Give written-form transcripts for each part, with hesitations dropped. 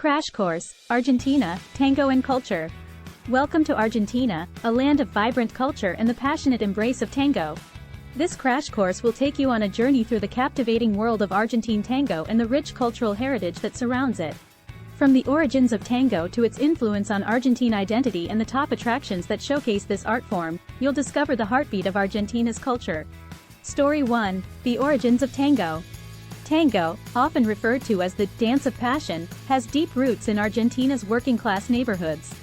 Crash Course, Argentina, Tango and Culture. Welcome to Argentina, a land of vibrant culture and the passionate embrace of tango. This crash course will take you on a journey through the captivating world of Argentine tango and the rich cultural heritage that surrounds it. From the origins of tango to its influence on Argentine identity and the top attractions that showcase this art form, you'll discover the heartbeat of Argentina's culture. Story 1. The origins of tango. Tango, often referred to as the dance of passion, has deep roots in Argentina's working-class neighborhoods.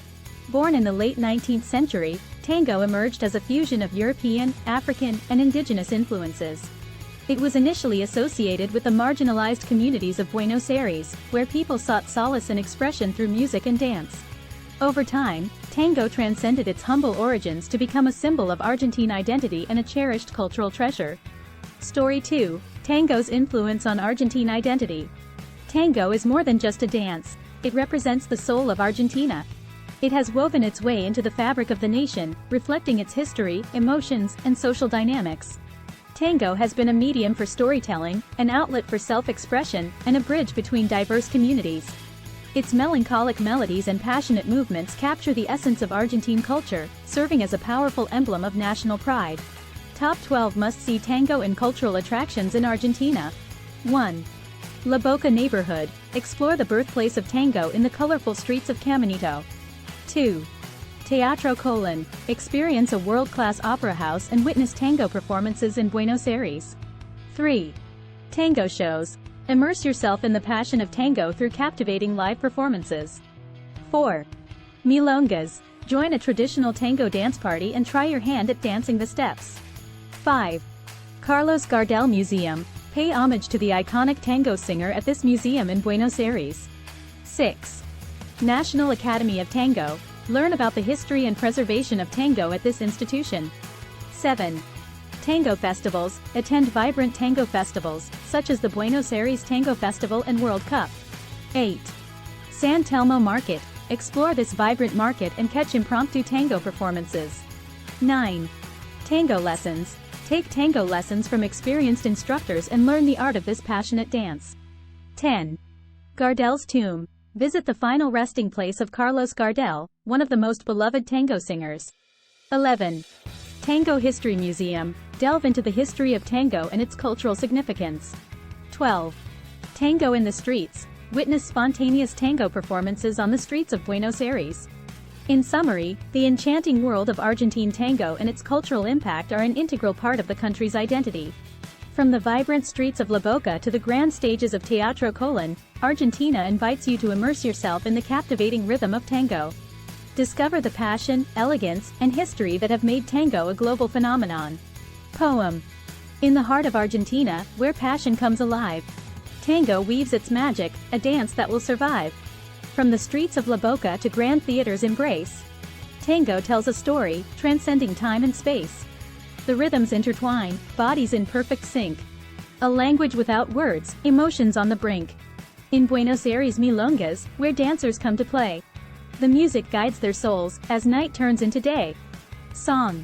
Born in the late 19th century, tango emerged as a fusion of European, African, and indigenous influences. It was initially associated with the marginalized communities of Buenos Aires, where people sought solace and expression through music and dance. Over time, tango transcended its humble origins to become a symbol of Argentine identity and a cherished cultural treasure. Story 2. Tango's influence on Argentine identity. Tango is more than just a dance. It represents the soul of Argentina. It has woven its way into the fabric of the nation, reflecting its history, emotions, and social dynamics. Tango has been a medium for storytelling, an outlet for self-expression, and a bridge between diverse communities. Its melancholic melodies and passionate movements capture the essence of Argentine culture, serving as a powerful emblem of national pride. Top 12 must-see tango and cultural attractions in Argentina. 1. La Boca neighborhood. Explore the birthplace of tango in the colorful streets of Caminito. 2. Teatro Colón. Experience a world-class opera house and witness tango performances in Buenos Aires. 3. Tango shows. Immerse yourself in the passion of tango through captivating live performances. 4. Milongas. Join a traditional tango dance party and try your hand at dancing the steps. 5. Carlos Gardel Museum. Pay homage to the iconic tango singer at this museum in Buenos Aires. 6. National Academy of Tango. Learn about the history and preservation of tango at this institution. 7. Tango festivals. Attend vibrant tango festivals, such as the Buenos Aires Tango Festival and World Cup. 8. San Telmo Market. Explore this vibrant market and catch impromptu tango performances. 9. Tango lessons. Take tango lessons from experienced instructors and learn the art of this passionate dance. 10. Gardel's Tomb. Visit the final resting place of Carlos Gardel, one of the most beloved tango singers. 11. Tango History Museum. Delve into the history of tango and its cultural significance. 12. Tango in the streets. Witness spontaneous tango performances on the streets of Buenos Aires. In summary, the enchanting world of Argentine tango and its cultural impact are an integral part of the country's identity. From the vibrant streets of La Boca to the grand stages of Teatro Colón, Argentina invites you to immerse yourself in the captivating rhythm of tango. Discover the passion, elegance, and history that have made tango a global phenomenon. Poem. In the heart of Argentina, where passion comes alive, tango weaves its magic, a dance that will survive. From the streets of La Boca to grand theater's embrace, tango tells a story, transcending time and space. The rhythms intertwine, bodies in perfect sync. A language without words, emotions on the brink. In Buenos Aires milongas, where dancers come to play, the music guides their souls, as night turns into day. Song.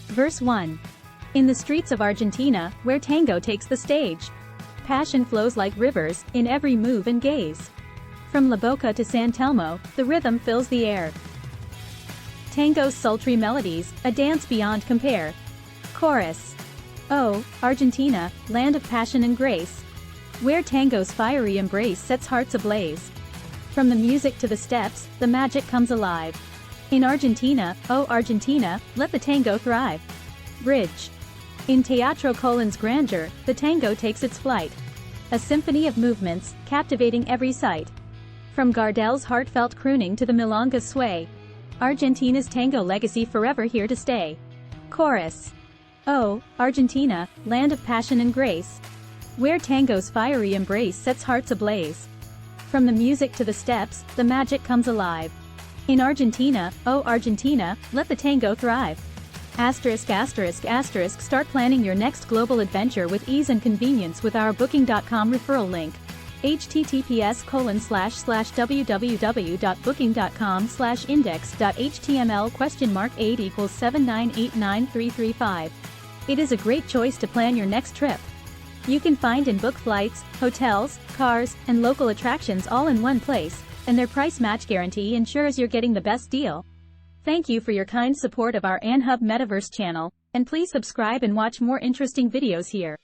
Verse 1. In the streets of Argentina, where tango takes the stage, passion flows like rivers, in every move and gaze. From La Boca to San Telmo, the rhythm fills the air. Tango's sultry melodies, a dance beyond compare. Chorus. Oh, Argentina, land of passion and grace, where tango's fiery embrace sets hearts ablaze. From the music to the steps, the magic comes alive. In Argentina, oh Argentina, let the tango thrive. Bridge. In Teatro Colón's grandeur, the tango takes its flight. A symphony of movements, captivating every sight. From Gardel's heartfelt crooning to the milonga's sway, Argentina's tango legacy forever here to stay. Chorus. Oh, Argentina, land of passion and grace, where tango's fiery embrace sets hearts ablaze. From the music to the steps, the magic comes alive. In Argentina, oh Argentina, let the tango thrive. *****, start planning your next global adventure with ease and convenience with our Booking.com referral link. https://www.booking.com/index.html?8 equals 7989335. It is a great choice to plan your next trip. You can find and book flights, hotels, cars, and local attractions all in one place, and their price match guarantee ensures you're getting the best deal. Thank you for your kind support of our AnHub Metaverse channel, and please subscribe and watch more interesting videos here.